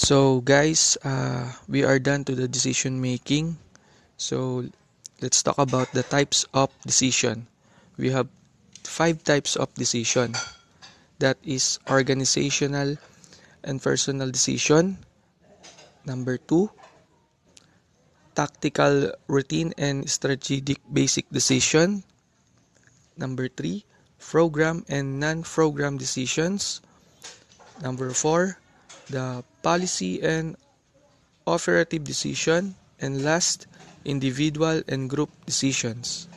So guys, we are done to the decision making. So let's talk about the types of decision. We have 5 types of decision. That is organizational and personal decision. Number 2, tactical routine and strategic basic decision. Number 3, program and non-program decisions. Number 4, the policy and operative decision. And last, individual and group decisions.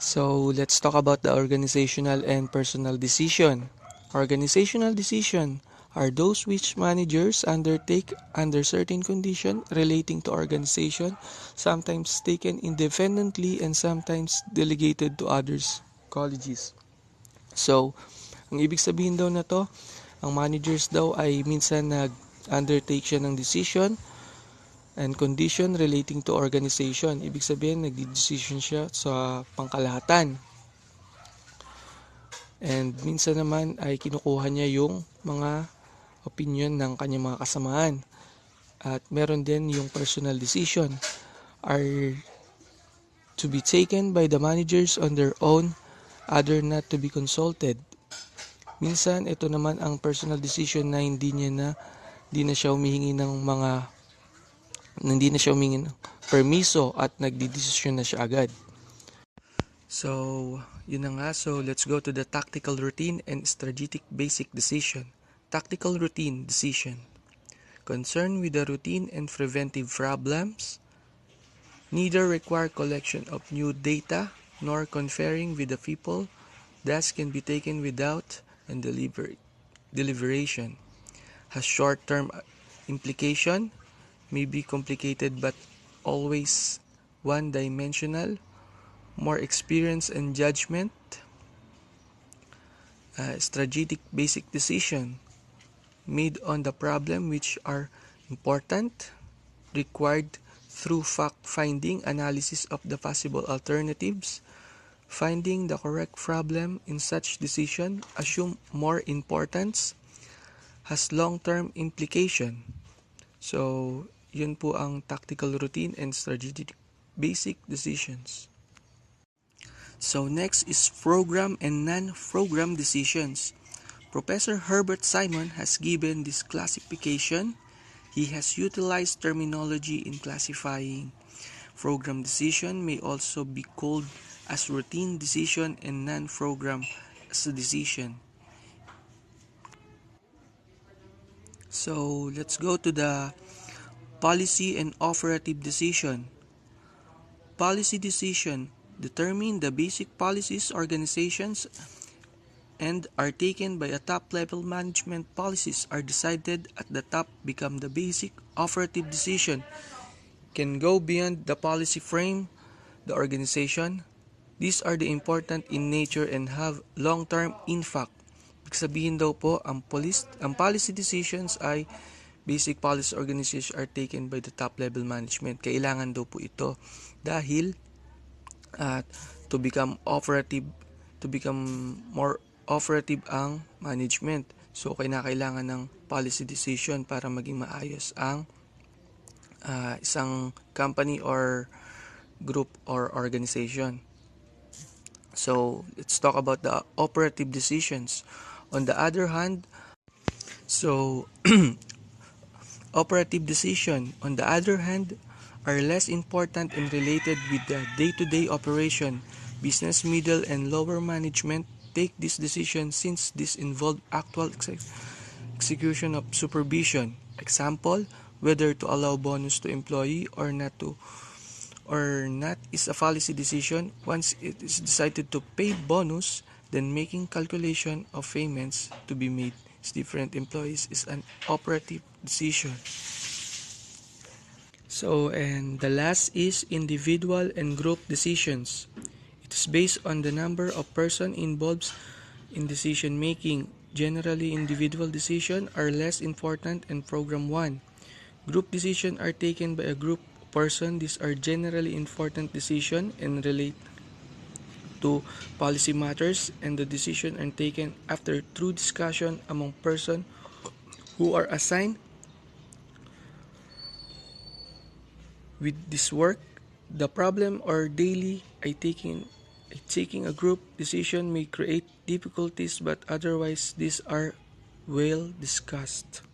So let's talk about the organizational and personal decision. Organizational decision are those which managers undertake under certain conditions relating to organization, sometimes taken independently and sometimes delegated to others colleges. So, ang ibig sabihin daw na to, ang managers daw ay minsan nag-undertake siya ng decision and condition relating to organization. Ibig sabihin, nagdi-decision siya sa pangkalahatan. And minsan naman ay kinukuha niya yung mga opinion ng kanyang mga kasamaan. At meron din yung personal decision are to be taken by the managers on their own, other not to be consulted. Minsan, ito naman ang personal decision na hindi na siya humihingi ng permiso at nagdidesisyon na siya agad. So, yun na nga. So, let's go to the tactical routine and strategic basic decision. Tactical routine decision. Concerned with the routine and preventive problems. Neither require collection of new data nor conferring with the people. Thus can be taken without and deliberation. Has short-term implication. May be complicated but always one-dimensional. More experience and judgment. Strategic basic decision made on the problem which are important, required through fact-finding analysis of the possible alternatives. Finding the correct problem in such decision assume more importance, has long-term implication. So, yun po ang tactical routine and strategic basic decisions. So next is program and non-program decisions. Professor Herbert Simon has given this classification. He has utilized terminology in classifying. Program decision may also be called as routine decision and non-program as a decision. So let's go to the policy and operative decision. Policy decision determine the basic policies organizations and are taken by a top-level management. Policies are decided at the top become the basic operative decision. Can go beyond the policy frame, the organization. These are the important in nature and have long-term impact. Ibig sabihin daw po, ang policy decisions ay basic policy organizations are taken by the top-level management. Kailangan daw po ito dahil to become more operative ang management. So, kailangan ng policy decision para maging maayos ang isang company or group or organization. So, let's talk about the operative decisions. On the other hand, operative decision, on the other hand, are less important and related with the day-to-day operation. Business middle and lower management take this decision since this involve actual execution of supervision. Example, whether to allow bonus to employee or not is a policy decision. Once it is decided to pay bonus, then making calculation of payments to be made to different employees is an operative decision. So, and the last is individual and group decisions. It is based on the number of persons involved in decision making. Generally, individual decisions are less important in program 1. Group decisions are taken by a group of persons. These are generally important decisions and relate to policy matters, and the decisions are taken after through discussion among persons who are assigned with this work. The problem or daily taking a group decision may create difficulties, but otherwise these are well discussed.